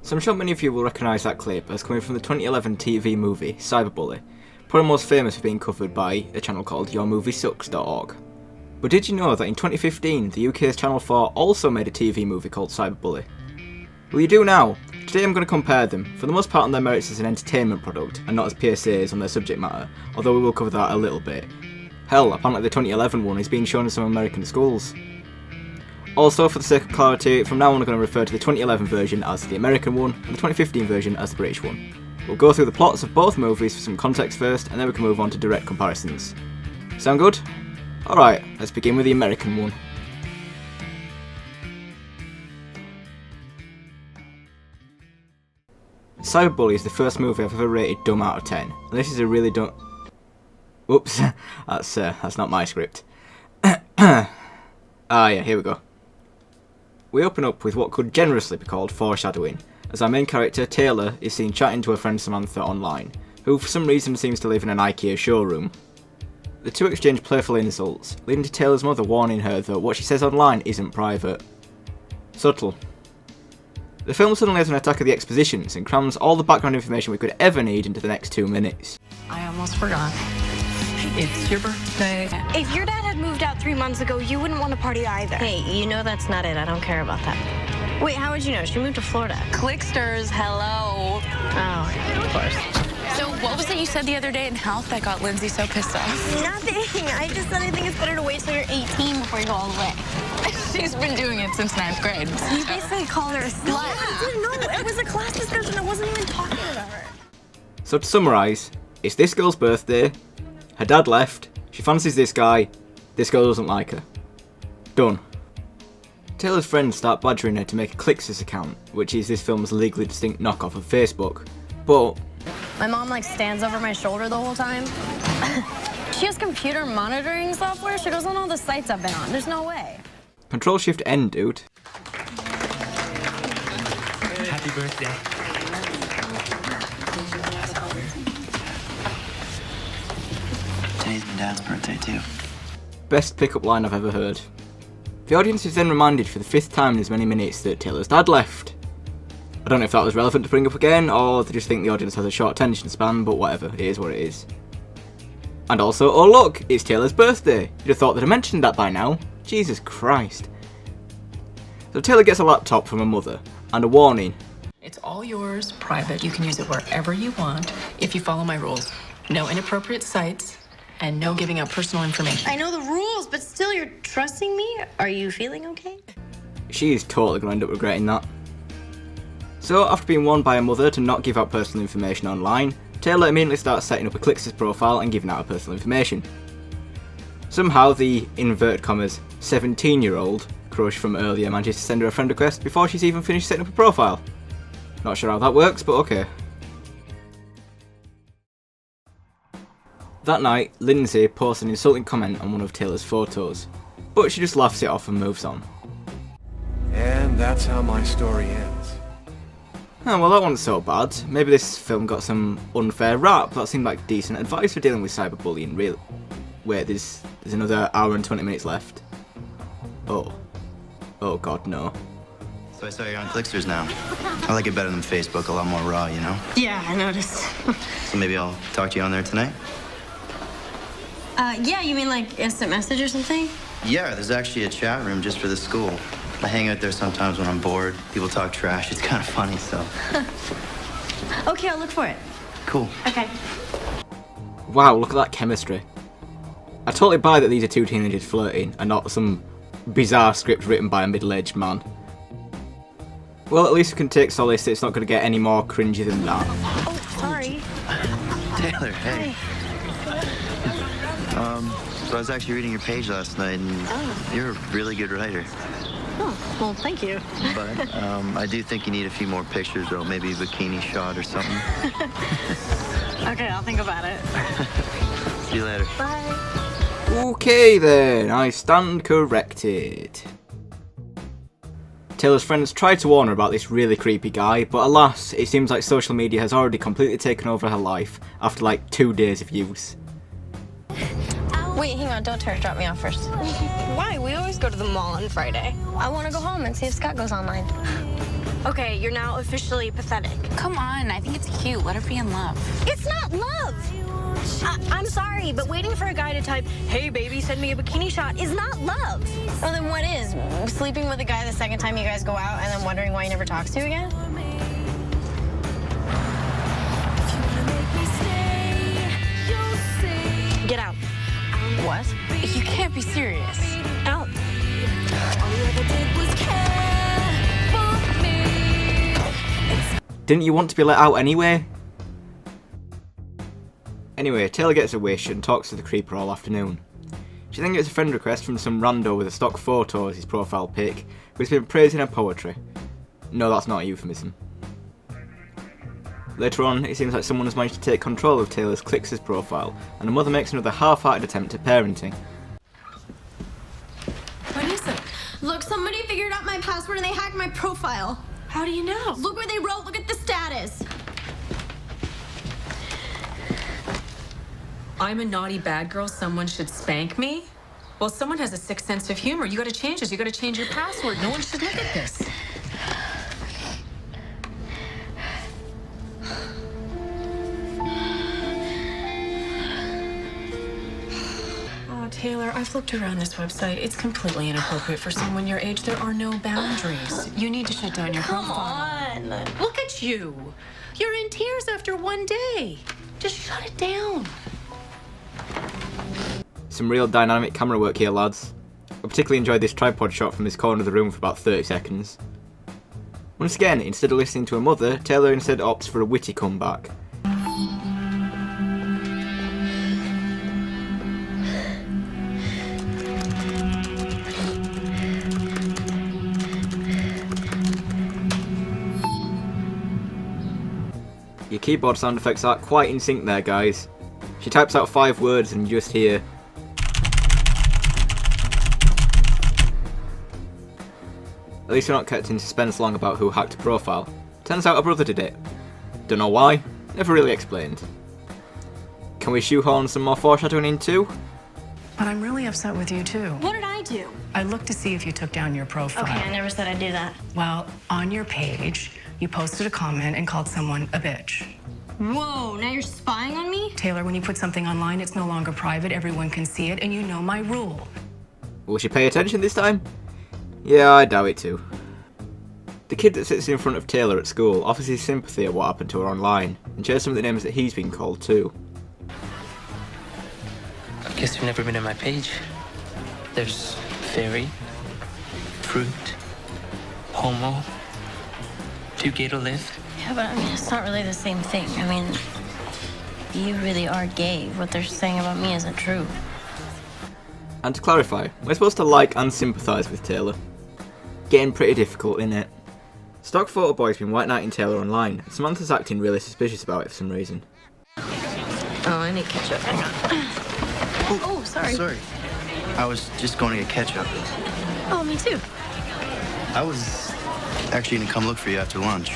So I'm sure many of you will recognise that clip as coming from the 2011 TV movie Cyberbully, probably most famous for being covered by a channel called YourMovieSucks.org. But did you know that in 2015 the UK's Channel 4 also made a TV movie called Cyberbully? Well, you do now. Today I'm going to compare them, for the most part on their merits as an entertainment product and not as PSAs on their subject matter, although we will cover that a little bit. Hell, apparently the 2011 one is being shown in some American schools. Also, for the sake of clarity, from now on I'm going to refer to the 2011 version as the American one and the 2015 version as the British one. We'll go through the plots of both movies for some context first, and then we can move on to direct comparisons. Sound good? Alright, let's begin with the American one. Cyberbully is the first movie I've ever rated dumb out of 10, and this is a really dumb... Whoops, that's not my script. Yeah, here we go. We open up with what could generously be called foreshadowing, as our main character, Taylor, is seen chatting to her friend Samantha online, who for some reason seems to live in an IKEA showroom. The two exchange playful insults, leading to Taylor's mother warning her that what she says online isn't private. Subtle. The film suddenly has an attack of the expositions and crams all the background information we could ever need into the next 2 minutes. I almost forgot. It's your birthday. If your dad had moved out 3 months ago, you wouldn't want to party either. Hey, you know that's not it. I don't care about that. Wait, how would you know? She moved to Florida. Clicksters, hello. Oh, of course. So what was it you said the other day in health that got Lindsay so pissed off? Nothing. I just said I think it's better to wait till you're 18 before you go all the way. She's been doing it since 9th grade. You basically called her a slut. Yeah. I didn't know. It was a class discussion. I wasn't even talking about her. So to summarise, it's this girl's birthday, her dad left, she fancies this guy, this girl doesn't like her. Done. Taylor's friends start badgering her to make a Clicksters account, which is this film's legally distinct knockoff of Facebook. But My mom, stands over my shoulder the whole time. She has computer monitoring software. She goes on all the sites I've been on. There's no way. Control-Shift-N, dude. Happy birthday. Today's my dad's birthday, too. Best pickup line I've ever heard. The audience is then reminded for the 5th time in as many minutes that Taylor's dad left. I don't know if that was relevant to bring up again, or they just think the audience has a short attention span, but whatever, it is what it is. And also, oh look, it's Taylor's birthday. You'd have thought they'd have mentioned that by now. Jesus Christ. So Taylor gets a laptop from her mother, and a warning. It's all yours, private. You can use it wherever you want if you follow my rules. No inappropriate sites, and no giving out personal information. I know the rules, but still, you're trusting me? Are you feeling okay? She is totally going to end up regretting that. So, after being warned by her mother to not give out personal information online, Taylor immediately starts setting up a Clicksters profile and giving out her personal information. Somehow, the, inverted commas, 17-year-old crush from earlier manages to send her a friend request before she's even finished setting up a profile. Not sure how that works, but okay. That night, Lindsay posts an insulting comment on one of Taylor's photos, but she just laughs it off and moves on. And that's how my story ends. Oh, well, that wasn't so bad. Maybe this film got some unfair rap. That seemed like decent advice for dealing with cyberbullying, really. Wait, there's another hour and 20 minutes left. Oh. Oh god, no. So I saw you're on Clicksters now. I like it better than Facebook, a lot more raw, you know? Yeah, I noticed. So maybe I'll talk to you on there tonight? Yeah, you mean instant message or something? Yeah, there's actually a chat room just for the school. I hang out there sometimes when I'm bored. People talk trash. It's kind of funny, so. Okay, I'll look for it. Cool. Okay. Wow, look at that chemistry. I totally buy that these are two teenagers flirting and not some bizarre script written by a middle-aged man. Well, at least we can take solace that it's not going to get any more cringy than that. Oh, sorry. Taylor, hey. So I was actually reading your page last night, and you're a really good writer. Oh, well, thank you. But I do think you need a few more pictures, though. Maybe a bikini shot or something. Okay, I'll think about it. See you later. Bye. Okay then, I stand corrected. Taylor's friends tried to warn her about this really creepy guy, but alas, it seems like social media has already completely taken over her life after 2 days of use. Wait, hang on, don't drop me off first. Why? We always go to the mall on Friday. I want to go home and see if Scott goes online. Okay, you're now officially pathetic. Come on, I think it's cute. Let her be in love. It's not love! I'm sorry, but waiting for a guy to type, "Hey baby, send me a bikini shot," is not love. Well, then what is? Sleeping with a guy the second time you guys go out and then wondering why he never talks to you again? Get out. What? You can't be serious. Out. Didn't you want to be let out anyway? Anyway, Taylor gets a wish and talks to the creeper all afternoon. She then gets a friend request from some rando with a stock photo as his profile pic, who's been praising her poetry. No, that's not a euphemism. Later on, it seems like someone has managed to take control of Taylor's Clix's profile, and the mother makes another half-hearted attempt at parenting. What is it? Look, somebody figured out my password and they hacked my profile. How do you know? Look where they wrote, look at the status. I'm a naughty bad girl, someone should spank me? Well, someone has a sick sense of humor. You gotta change this. You gotta change your password. No one should look at this. Oh, Taylor, I've looked around this website. It's completely inappropriate for someone your age. There are no boundaries. You need to shut down your profile. Come on. Look at you. You're in tears after one day. Just shut it down. Some real dynamic camera work here, lads. I particularly enjoyed this tripod shot from this corner of the room for about 30 seconds. Once again, instead of listening to her mother, Taylor instead opts for a witty comeback. Your keyboard sound effects aren't quite in sync there, guys. She types out 5 words and you just hear... At least we're not kept in suspense long about who hacked a profile. Turns out her brother did it. Don't know why, never really explained. Can we shoehorn some more foreshadowing in too? But I'm really upset with you, too. What did I do? I looked to see if you took down your profile. Okay, I never said I'd do that. Well, on your page, you posted a comment and called someone a bitch. Whoa, now you're spying on me? Taylor, when you put something online, it's no longer private. Everyone can see it, and you know my rule. Will she pay attention this time? Yeah, I doubt it too. The kid that sits in front of Taylor at school offers his sympathy at what happened to her online, and shares some of the names that he's been called too. I guess you've never been on my page. There's fairy, fruit, homo, too gay to live. Yeah, but I mean, it's not really the same thing. I mean, you really are gay. What they're saying about me isn't true. And to clarify, we're supposed to like and sympathise with Taylor. Getting pretty difficult, innit? Stock Photo Boy's been white knighting Taylor online, and Samantha's acting really suspicious about it for some reason. Oh, I need ketchup. Hang on. Oh, sorry. Sorry. I was just going to get ketchup. Oh, me too. I was actually going to come look for you after lunch.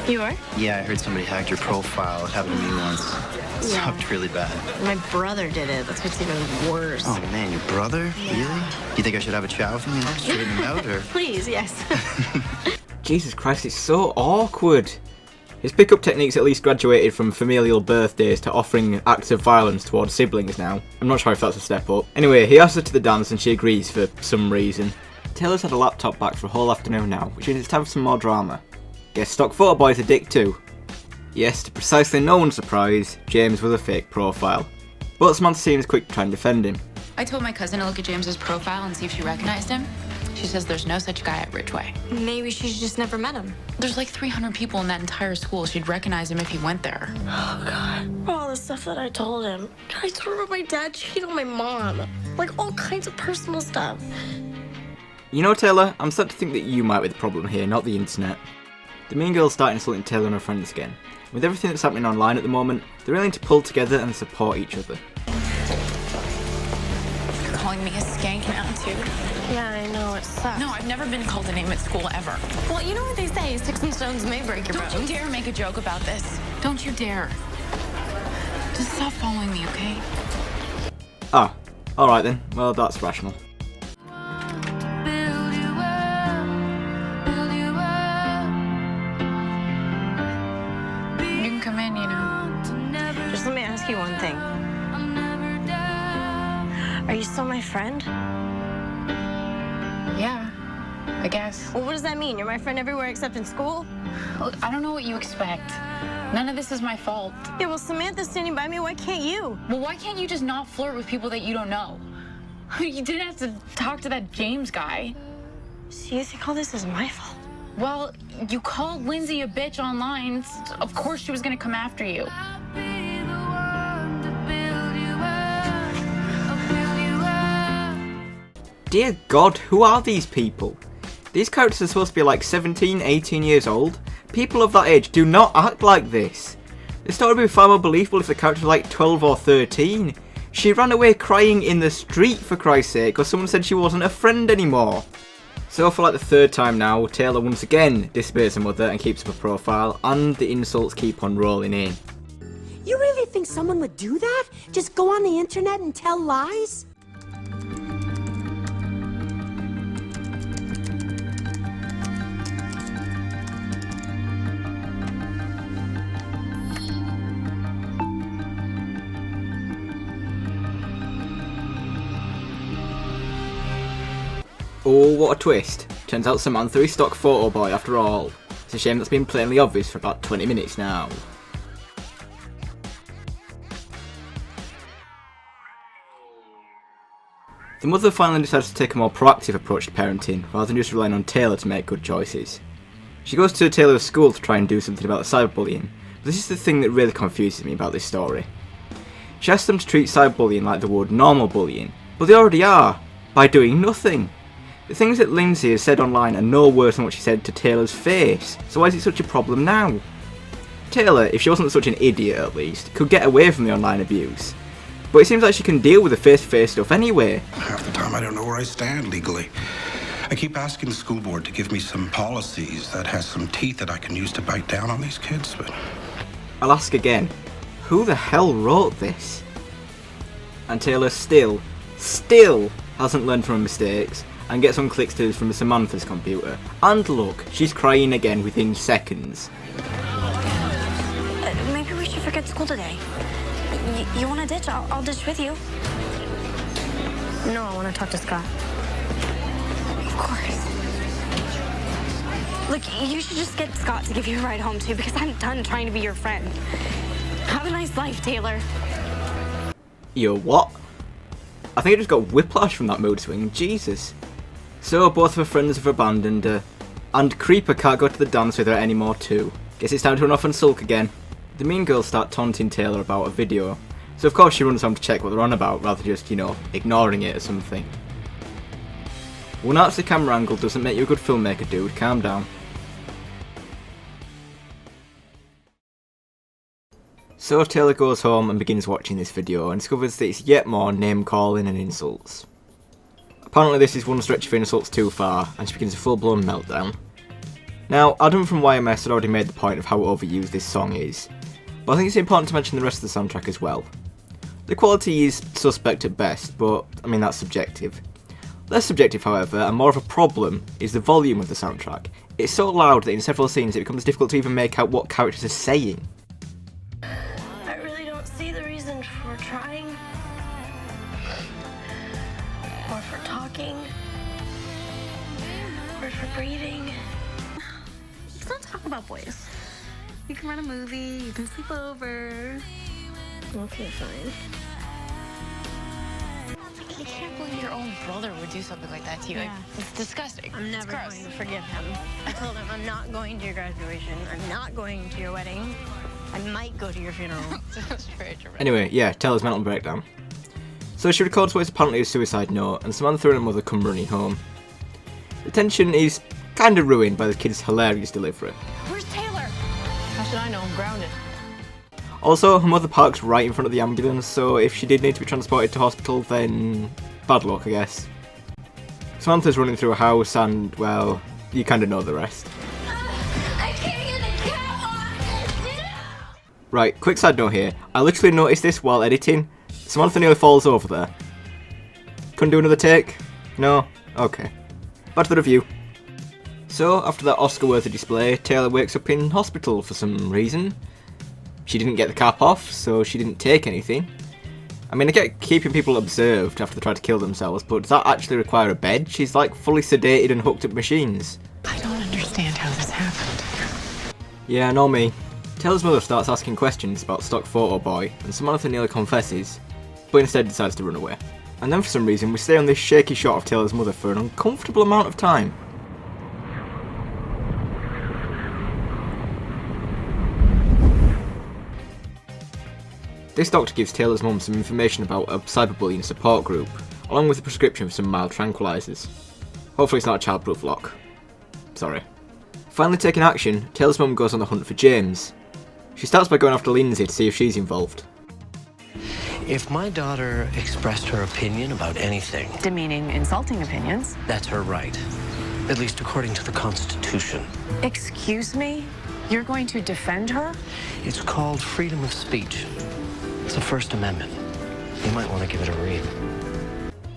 You are? Yeah, I heard somebody hacked your profile. It happened to me once. It sucked really bad. My brother did it. That's what's even worse. Oh, man, your brother? Really? You think I should have a chat with him, straighten him out, or? Please, yes. Jesus Christ, it's so awkward. His pickup technique's at least graduated from familial birthdays to offering acts of violence towards siblings now. I'm not sure if that's a step up. Anyway, he asks her to the dance and she agrees for some reason. Taylor's had a laptop back for a whole afternoon now, which means it's time for some more drama. Guess Stock Photo Boy's a dick too. Yes, to precisely no one's surprise, James was a fake profile. But Samantha seems quick to try and defend him. I told my cousin to look at James's profile and see if she recognized him. She says there's no such guy at Ridgeway. Maybe she's just never met him. There's like 300 people in that entire school. She'd recognize him if he went there. Oh, God. All the stuff that I told him. I told him about my dad cheating on my mom. Like, all kinds of personal stuff. You know, Taylor, I'm starting to think that you might be the problem here, not the internet. The mean girl's starting insulting Taylor and her friends again. With everything that's happening online at the moment, they're willing to pull together and support each other. You're calling me a skank now, too? Yeah, I know, it sucks. No, I've never been called a name at school, ever. Well, you know what they say, sticks and stones may break your bones. Don't you dare make a joke about this. Don't you dare. Just stop following me, okay? Ah, alright then. Well, that's rational. ask you one thing. Are you still my friend? Yeah, I guess. Well, what does that mean? You're my friend everywhere except in school? Look, I don't know what you expect. None of this is my fault. Yeah, well, Samantha's standing by me. Why can't you? Well, why can't you just not flirt with people that you don't know? You didn't have to talk to that James guy. So you think all this is my fault? Well, you called Lindsay a bitch online. Of course she was gonna come after you. Dear God, who are these people? These characters are supposed to be like 17, 18 years old. People of that age do not act like this. The story would be far more believable if the character was like 12 or 13. She ran away crying in the street, for Christ's sake, because someone said she wasn't a friend anymore. So for like the third time now, Taylor once again disobeys her mother and keeps up a profile, and the insults keep on rolling in. You really think someone would do that? Just go on the internet and tell lies? Oh, what a twist. Turns out Samantha is stock photo boy after all. It's a shame that's been plainly obvious for about 20 minutes now. The mother finally decides to take a more proactive approach to parenting, rather than just relying on Taylor to make good choices. She goes to Taylor's school to try and do something about the cyberbullying, but this is the thing that really confuses me about this story. She asks them to treat cyberbullying like they would normal bullying, but they already are, by doing nothing. The things that Lindsay has said online are no worse than what she said to Taylor's face, so why is it such a problem now? Taylor, if she wasn't such an idiot at least, could get away from the online abuse. But it seems like she can deal with the face-to-face stuff anyway. Half the time I don't know where I stand legally. I keep asking the school board to give me some policies that has some teeth that I can use to bite down on these kids, but... I'll ask again, who the hell wrote this? And Taylor still hasn't learned from her mistakes, and gets on clicksters from Samantha's computer. And look, she's crying again within seconds. Maybe we should forget school today. You want to ditch? I'll ditch with you. No, I want to talk to Scott. Of course. Look, you should just get Scott to give you a ride home too, because I'm done trying to be your friend. Have a nice life, Taylor. Yo, what? I think I just got whiplash from that mood swing, Jesus. So both of her friends have abandoned her, and Creeper can't go to the dance with her anymore too. Guess it's time to run off and sulk again. The mean girls start taunting Taylor about a video, so of course she runs home to check what they're on about, rather than just, you know, ignoring it or something. One artsy camera angle doesn't make you a good filmmaker, dude, calm down. So Taylor goes home and begins watching this video and discovers that it's yet more name calling and insults. Apparently this is one stretch of insults too far, and she begins a full-blown meltdown. Now, Adam from YMS had already made the point of how overused this song is, but I think it's important to mention the rest of the soundtrack as well. The quality is suspect at best, but I mean that's subjective. Less subjective, however, and more of a problem, is the volume of the soundtrack. It's so loud that in several scenes it becomes difficult to even make out what characters are saying. I really don't see the reason for trying. Or for talking. Or for breathing. Let's not talk about boys. You can run a movie, you can sleep over. Okay, fine. I can't believe your own brother would do something like that to you. Yeah. Like, it's disgusting. I'm never It's gross. going to forgive him. I told him I'm not going to your graduation. I'm not going to your wedding. I might go to your funeral. It's very dramatic. Anyway, yeah, Taylor's mental breakdown. So she records what is apparently a suicide note, and Samantha and her mother come running home. The tension is kind of ruined by the kid's hilarious delivery. Where's Taylor? How should I know? I'm grounded. Also, her mother parks right in front of the ambulance, so if she did need to be transported to hospital, then bad luck, I guess. Samantha's running through a house, and, well, you kind of know the rest. I can't get the cat off. Right, quick side note here. I literally noticed this while editing. Samantha nearly falls over there. Couldn't do another take? No? Okay. Back to the review. So, after that Oscar-worthy display, Taylor wakes up in hospital for some reason. She didn't get the cap off, so she didn't take anything. I mean, I get keeping people observed after they try to kill themselves, but does that actually require a bed? She's like fully sedated and hooked up machines. I don't understand how this happened. Yeah, nor me. Taylor's mother starts asking questions about stock photo boy, and Samantha nearly confesses, but instead decides to run away. And then for some reason we stay on this shaky shot of Taylor's mother for an uncomfortable amount of time. This doctor gives Taylor's mum some information about a cyberbullying support group, along with a prescription for some mild tranquilizers. Hopefully it's not a childproof lock. Sorry. Finally taking action, Taylor's mum goes on the hunt for James. She starts by going after Lindsay to see if she's involved. If my daughter expressed her opinion about anything... Demeaning, insulting opinions. That's her right. At least according to the Constitution. Excuse me? You're going to defend her? It's called freedom of speech. It's the First Amendment. You might want to give it a read.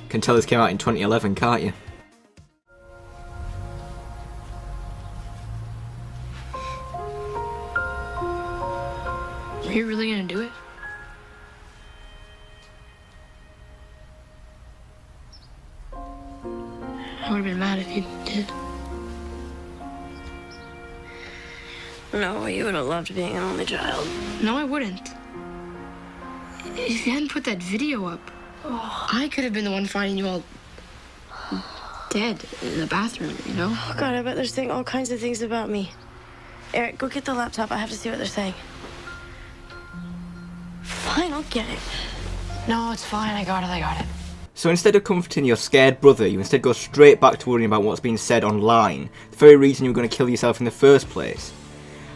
Can tell this came out in 2011, can't you? Are you really gonna do it? I would have been mad if you did. No, you would have loved being an only child. No, I wouldn't. If you hadn't put that video up, I could have been the one finding you all dead in the bathroom, you know? Oh, God, I bet they're saying all kinds of things about me. Eric, go get the laptop. I have to see what they're saying. Fine, I'll get it. No, it's fine. I got it. So instead of comforting your scared brother, you instead go straight back to worrying about what's being said online, the very reason you were going to kill yourself in the first place.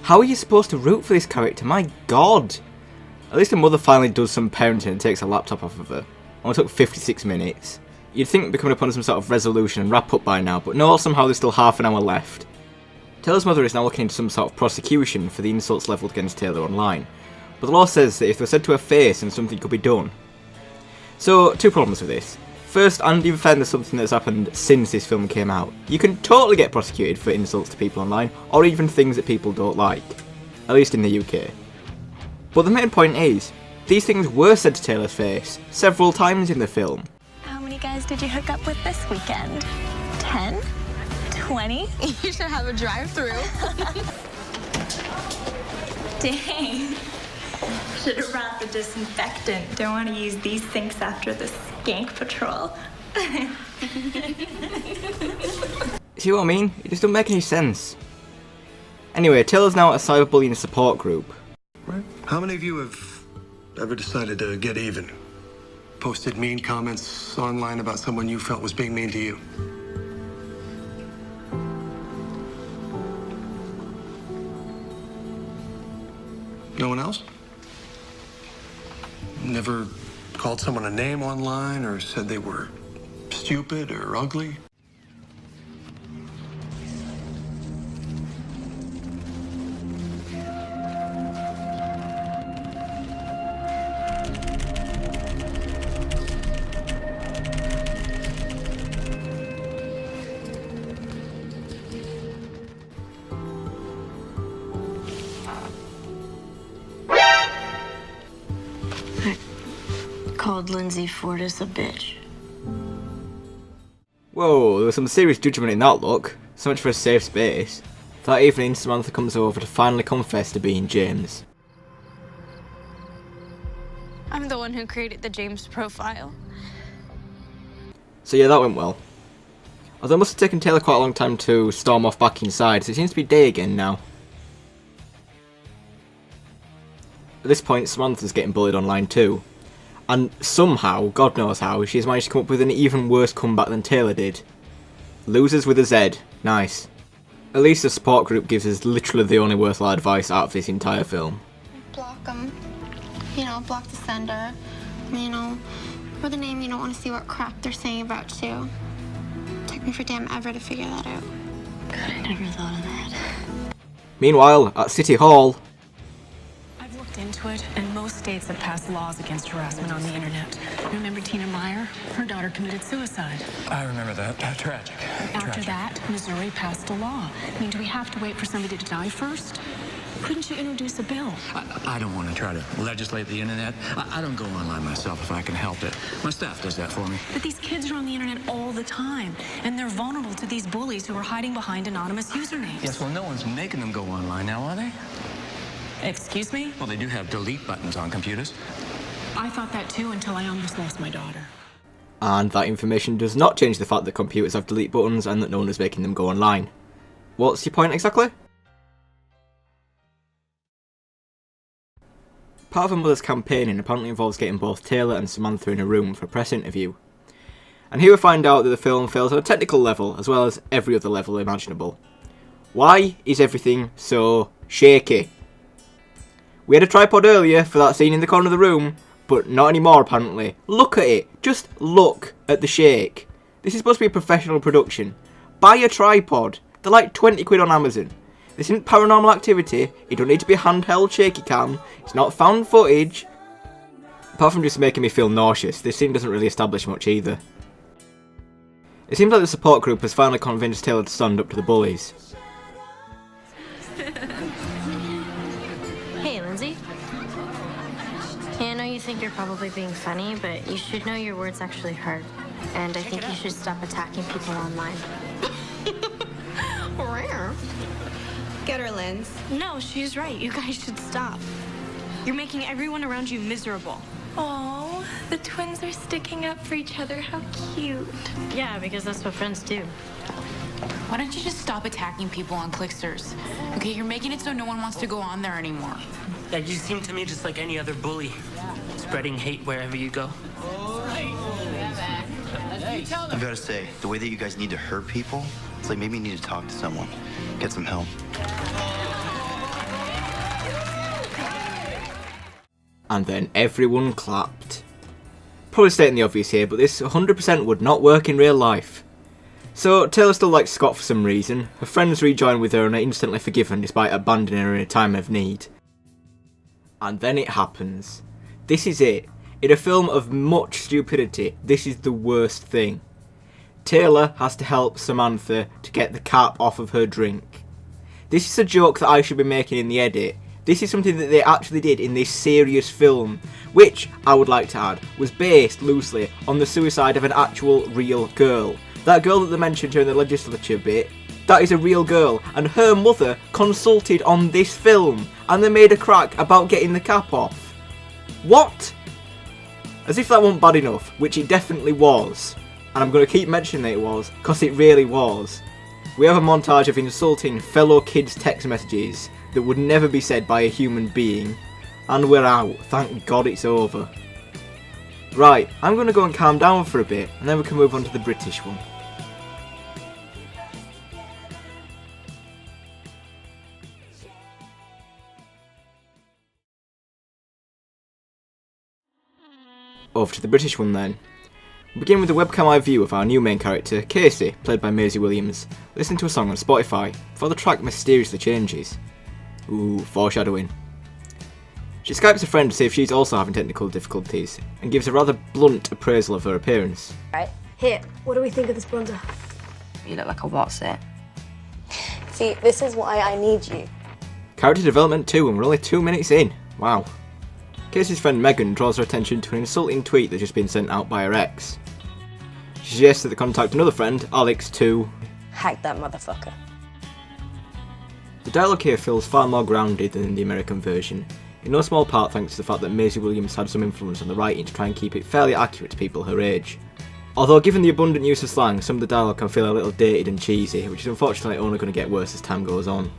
How are you supposed to root for this character? My God! At least the mother finally does some parenting and takes a laptop off of her. Only took 56 minutes. You'd think we'd be coming upon some sort of resolution and wrap up by now, but no, somehow there's still half an hour left. Taylor's mother is now looking into some sort of prosecution for the insults levelled against Taylor online, but the law says that if they're said to her face, then something could be done. So, two problems with this. First, and even further, something that's happened since this film came out. You can totally get prosecuted for insults to people online, or even things that people don't like. At least in the UK. But the main point is, these things were said to Taylor's face several times in the film. How many guys did you hook up with this weekend? 10? 20? You should have a drive-through. Dang. Should have brought the disinfectant. Don't want to use these sinks after the skank patrol. See what I mean? It just doesn't make any sense. Anyway, Taylor's now at a cyberbullying support group. How many of you have ever decided to get even? Posted mean comments online about someone you felt was being mean to you? No one else? Never called someone a name online or said they were stupid or ugly? Called Lindsay Fortis a bitch. Whoa, there was some serious judgment in that look. So much for a safe space. That evening, Samantha comes over to finally confess to being James. I'm the one who created the James profile. So yeah, that went well. Although it must have taken Taylor quite a long time to storm off back inside, so it seems to be day again now. At this point, Samantha's getting bullied online too. And somehow, God knows how, she's managed to come up with an even worse comeback than Taylor did. Losers with a Z. Nice. At least the support group gives us literally the only worthwhile advice out of this entire film. Block them. You know, block the sender. You know, or the name you don't want to see what crap they're saying about you. Took me for damn ever to figure that out. God, I never thought of that. Meanwhile, at City Hall... I've looked into it, and most states have passed laws against harassment on the internet. Remember Tina Meyer? Her daughter committed suicide. I remember that. Tragic. After that, Missouri passed a law. I mean, do we have to wait for somebody to die first? Couldn't you introduce a bill? I don't want to try to legislate the internet. I don't go online myself if I can help it. My staff does that for me. But these kids are on the internet all the time, and they're vulnerable to these bullies who are hiding behind anonymous usernames. Yes, well, no one's making them go online now, are they? Excuse me? Well, they do have delete buttons on computers. I thought that too until I almost lost my daughter. And that information does not change the fact that computers have delete buttons and that no one is making them go online. What's your point exactly? Part of her mother's campaigning apparently involves getting both Taylor and Samantha in a room for a press interview. And here we find out that the film fails on a technical level as well as every other level imaginable. Why is everything so shaky? We had a tripod earlier for that scene in the corner of the room, but not anymore apparently. Look at it. Just look at the shake. This is supposed to be a professional production. Buy a tripod. They're like 20 quid on Amazon. This isn't Paranormal Activity. It don't need to be a handheld shaky cam. It's not found footage. Apart from just making me feel nauseous, this scene doesn't really establish much either. It seems like the support group has finally convinced Taylor to stand up to the bullies. Hey, Lindsay. Yeah, I know you think you're probably being funny, but you should know your words actually hurt. And I think you should stop attacking people online. Rare. Get her, Linz. No, she's right. You guys should stop. You're making everyone around you miserable. Oh, the twins are sticking up for each other. How cute. Yeah, because that's what friends do. Why don't you just stop attacking people on Clicksters? Okay, you're making it so no one wants to go on there anymore. Yeah, you seem to me just like any other bully, spreading hate wherever you go. I've got to say, the way that you guys need to hurt people, it's like maybe you need to talk to someone, get some help. And then everyone clapped. Probably stating the obvious here, but this 100% would not work in real life. So Taylor still likes Scott for some reason. Her friends rejoin with her and are instantly forgiven despite abandoning her in a time of need. And then it happens. This is it. In a film of much stupidity, this is the worst thing. Taylor has to help Samantha to get the cap off of her drink. This is a joke that I should be making in the edit. This is something that they actually did in this serious film, which, I would like to add, was based loosely on the suicide of an actual real girl. That girl that they mentioned during the legislature bit, that is a real girl, and her mother consulted on this film, and they made a crack about getting the cap off. What? As if that wasn't bad enough, which it definitely was. And I'm going to keep mentioning that it was, because it really was. We have a montage of insulting fellow kids' text messages that would never be said by a human being. And we're out. Thank God it's over. Right, I'm going to go and calm down for a bit, and then we can move on to the British one. Over to the British one then. We'll begin with a webcam eye view of our new main character, Casey, played by Maisie Williams, listening to a song on Spotify before the track mysteriously changes. Ooh, foreshadowing. She Skypes a friend to see if she's also having technical difficulties, and gives a rather blunt appraisal of her appearance. Right, here, what do we think of this bronzer? You look like a what's it? See, this is why I need you. Character development too, and we're only 2 minutes in. Wow. Casey's friend Megan draws her attention to an insulting tweet that's just been sent out by her ex. She suggests that they contact another friend, Alex, to hack that motherfucker. The dialogue here feels far more grounded than in the American version, in no small part thanks to the fact that Maisie Williams had some influence on the writing to try and keep it fairly accurate to people her age. Although given the abundant use of slang, some of the dialogue can feel a little dated and cheesy, which is unfortunately only going to get worse as time goes on.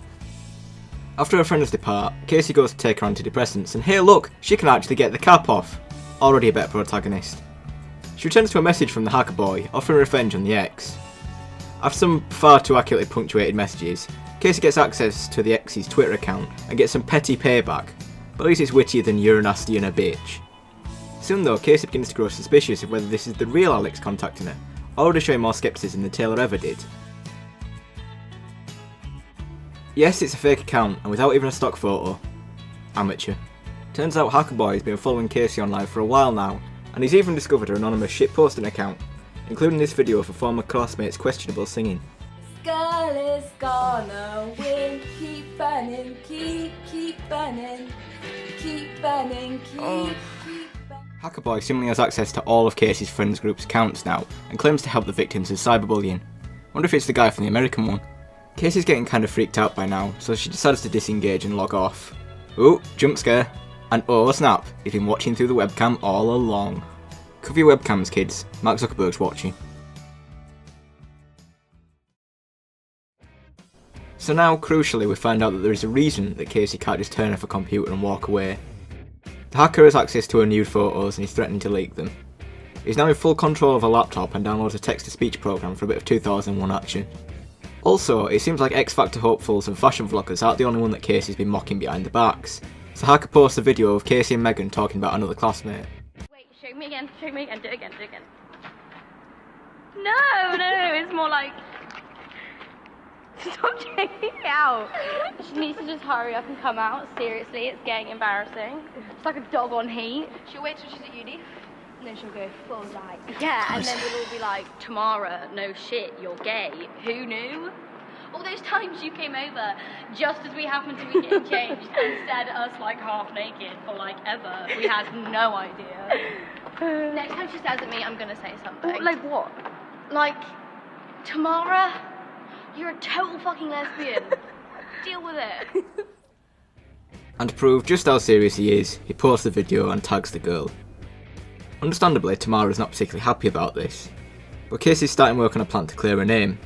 After her friends depart, Casey goes to take her antidepressants, and hey look, she can actually get the cap off. Already a better protagonist. She returns to a message from the hacker boy, offering revenge on the ex. After some far too accurately punctuated messages, Casey gets access to the ex's Twitter account and gets some petty payback, but at least it's wittier than "you're nasty and a bitch." Soon though, Casey begins to grow suspicious of whether this is the real Alex contacting her, already showing more scepticism than Taylor ever did. Yes, it's a fake account, and without even a stock photo. Amateur. Turns out Hacker Boy has been following Casey online for a while now, and he's even discovered her anonymous shitposting account, including this video of a former classmate's questionable singing. Girl is gonna win, keep burning, keep burning, keep burning, keep. Hackerboy seemingly has access to all of Casey's friends group's accounts now, and claims to help the victims of cyberbullying. Wonder if it's the guy from the American one. Casey's getting kind of freaked out by now, so she decides to disengage and log off. Ooh, jump scare. And oh snap, he's been watching through the webcam all along. Cover your webcams, kids. Mark Zuckerberg's watching. So now, crucially, we find out that there is a reason that Casey can't just turn off a computer and walk away. The hacker has access to her nude photos and he's threatening to leak them. He's now in full control of a laptop and downloads a text-to-speech program for a bit of 2001 action. Also, it seems like X Factor hopefuls and fashion vloggers aren't the only one that Casey's been mocking behind the backs. So hacker posts a video of Casey and Megan talking about another classmate. Wait, show me again, do it again. No, it's more like... Stop checking it out. She needs to just hurry up and come out. Seriously, it's getting embarrassing. It's like a dog on heat. She'll wait till she's at uni, and then she'll go full like. Yeah, and then we'll all be like, Tamara, no shit, you're gay. Who knew? All those times you came over just as we happened to be getting changed and instead us like half naked for like ever. We had no idea. Next time she stares at me, I'm gonna say something. Like what? Like, Tamara, you're a total fucking lesbian. Deal with it. And to prove just how serious he is, he posts the video and tags the girl. Understandably, Tamara's not particularly happy about this, but Casey's starting work on a plan to clear her name.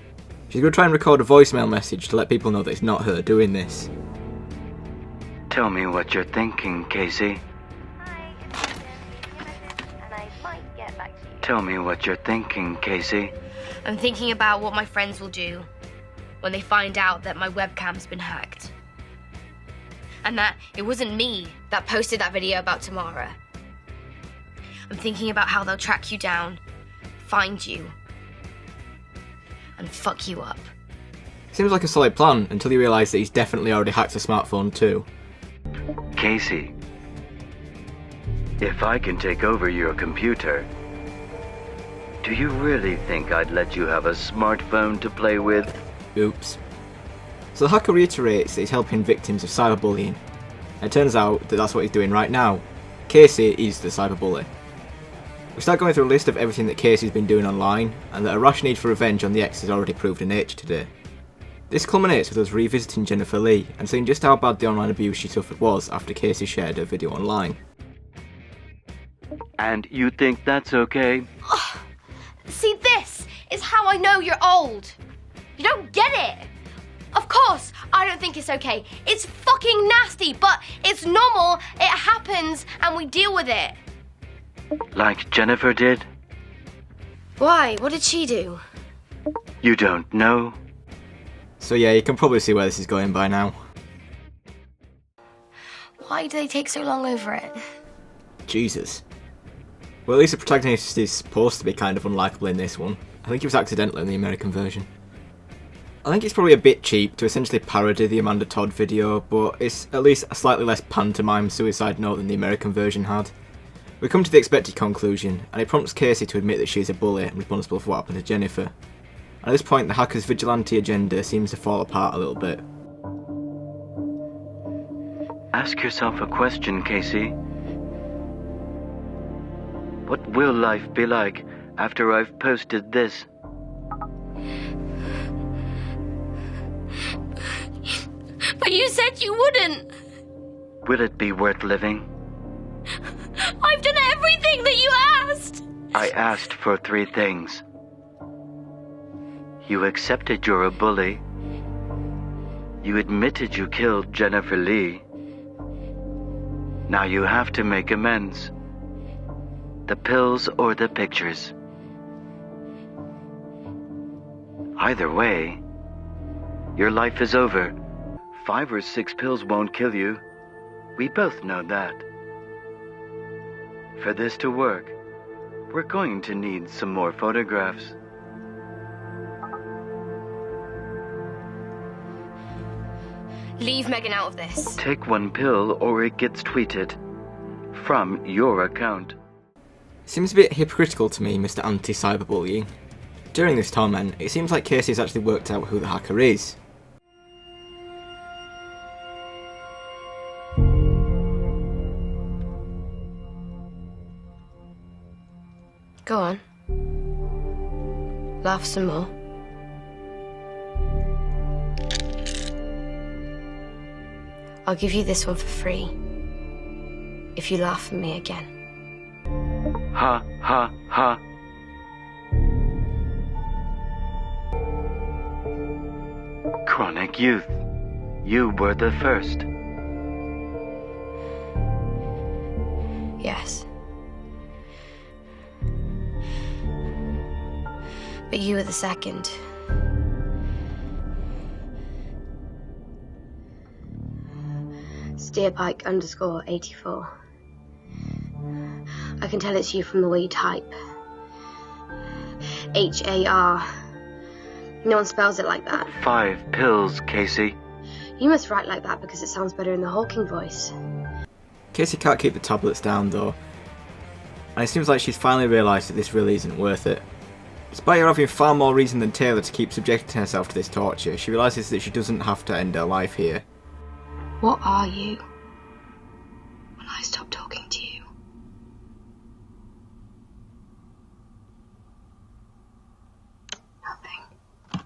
She's going to try and record a voicemail message to let people know that it's not her doing this. Tell me what you're thinking, Casey. Tell me what you're thinking, Casey. I'm thinking about what my friends will do when they find out that my webcam's been hacked. And that it wasn't me that posted that video about Tamara. I'm thinking about how they'll track you down, find you, and fuck you up. Seems like a solid plan until you realise that he's definitely already hacked a smartphone too. Casey, if I can take over your computer, do you really think I'd let you have a smartphone to play with? Oops. So the hacker reiterates that he's helping victims of cyberbullying. And it turns out that that's what he's doing right now. Casey is the cyberbully. We start going through a list of everything that Casey's been doing online, and that a rash need for revenge on the ex has already proved her nature today. This culminates with us revisiting Jennifer Lee and seeing just how bad the online abuse she suffered was after Casey shared her video online. And you think that's okay? See, this is how I know you're old. You don't get it. Of course, I don't think it's okay. It's fucking nasty, but it's normal, it happens, and we deal with it. Like Jennifer did? Why? What did she do? You don't know? So yeah, you can probably see where this is going by now. Why do they take so long over it? Jesus. Well, at least the protagonist is supposed to be kind of unlikable in this one. I think he was accidental in the American version. I think it's probably a bit cheap to essentially parody the Amanda Todd video, but it's at least a slightly less pantomime suicide note than the American version had. We come to the expected conclusion, and it prompts Casey to admit that she is a bully and responsible for what happened to Jennifer. At this point, the hacker's vigilante agenda seems to fall apart a little bit. Ask yourself a question, Casey. What will life be like after I've posted this? But you said you wouldn't. Will it be worth living? I've done everything that you asked. I asked for 3 things. You accepted you're a bully. You admitted you killed Jennifer Lee. Now you have to make amends. The pills or the pictures. Either way, your life is over. 5 or 6 pills won't kill you. We both know that. For this to work, we're going to need some more photographs. Leave Megan out of this. Take 1 pill or it gets tweeted from your account. Seems a bit hypocritical to me, Mr. Anti-Cyberbullying. During this torment, it seems like Casey's actually worked out who the hacker is. Go on. Laugh some more. I'll give you this one for free if you laugh at me again. Ha ha ha. Chronic youth. You were the first. Yes. But you were the second. Steerpike_84. I can tell it's you from the way you type. H-A-R. No one spells it like that. 5 pills, Casey. You must write like that because it sounds better in the Hawking voice. Casey can't keep the tablets down though, and it seems like she's finally realised that this really isn't worth it. Despite her having far more reason than Taylor to keep subjecting herself to this torture, she realises that she doesn't have to end her life here. What are you when I stop talking to you?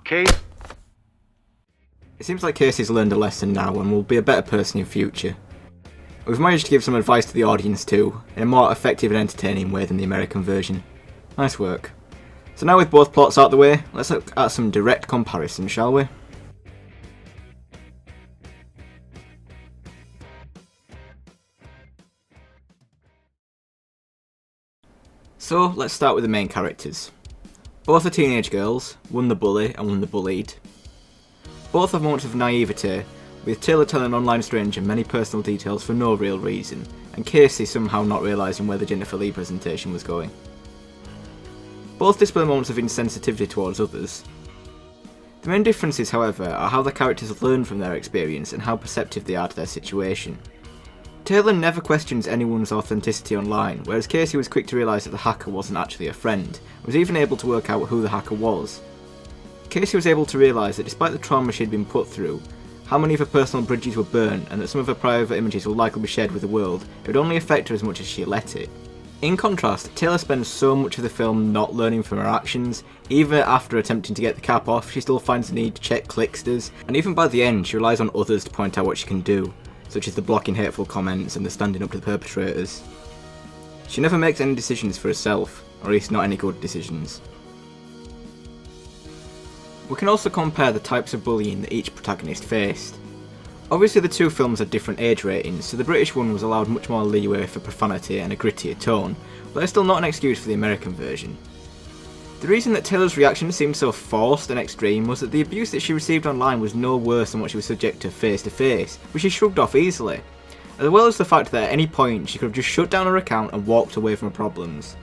Kate? It seems like Casey's learned a lesson now and will be a better person in future. We've managed to give some advice to the audience too, in a more effective and entertaining way than the American version. Nice work. So now with both plots out of the way, let's look at some direct comparisons, shall we? So let's start with the main characters. Both are teenage girls, one the bully and one the bullied. Both have moments of naivete, with Taylor telling an online stranger many personal details for no real reason, and Casey somehow not realising where the Jennifer Lee presentation was going. Both display moments of insensitivity towards others. The main differences, however, are how the characters learn from their experience and how perceptive they are to their situation. Taylor never questions anyone's authenticity online, whereas Casey was quick to realise that the hacker wasn't actually a friend, and was even able to work out who the hacker was. Casey was able to realise that despite the trauma she'd been put through, how many of her personal bridges were burnt, and that some of her private images will likely be shared with the world, it would only affect her as much as she let it. In contrast, Taylor spends so much of the film not learning from her actions. Even after attempting to get the cap off, she still finds the need to check clicksters, and even by the end she relies on others to point out what she can do, such as the blocking hateful comments and the standing up to the perpetrators. She never makes any decisions for herself, or at least not any good decisions. We can also compare the types of bullying that each protagonist faced. Obviously the two films had different age ratings, so the British one was allowed much more leeway for profanity and a grittier tone, but that's still not an excuse for the American version. The reason that Taylor's reaction seemed so forced and extreme was that the abuse that she received online was no worse than what she was subject to face, which she shrugged off easily, as well as the fact that at any point she could have just shut down her account and walked away from her problems.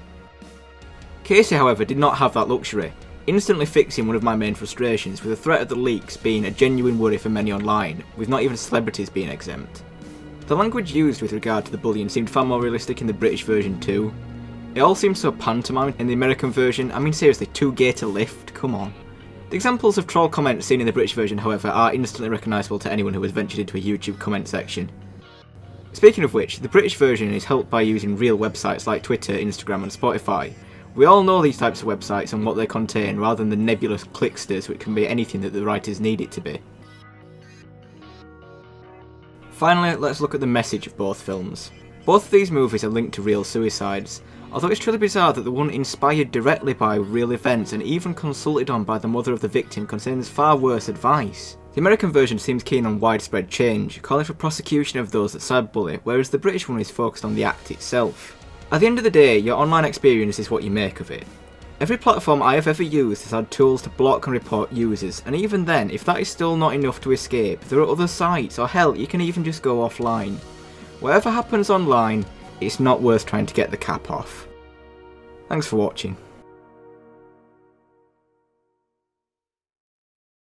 Casey, however, did not have that luxury, instantly fixing one of my main frustrations with the threat of the leaks being a genuine worry for many online, with not even celebrities being exempt. The language used with regard to the bullying seemed far more realistic in the British version too. It all seems so pantomime in the American version. I mean seriously, too gay to lift, come on. The examples of troll comments seen in the British version, however, are instantly recognisable to anyone who has ventured into a YouTube comment section. Speaking of which, the British version is helped by using real websites like Twitter, Instagram and Spotify. We all know these types of websites and what they contain, rather than the nebulous clicksters which can be anything that the writers need it to be. Finally, let's look at the message of both films. Both of these movies are linked to real suicides, although it's truly bizarre that the one inspired directly by real events and even consulted on by the mother of the victim contains far worse advice. The American version seems keen on widespread change, calling for prosecution of those that cyberbully, whereas the British one is focused on the act itself. At the end of the day, your online experience is what you make of it. Every platform I have ever used has had tools to block and report users, and even then, if that is still not enough to escape, there are other sites, or hell, you can even just go offline. Whatever happens online, it's not worth trying to get the cap off. Thanks for watching.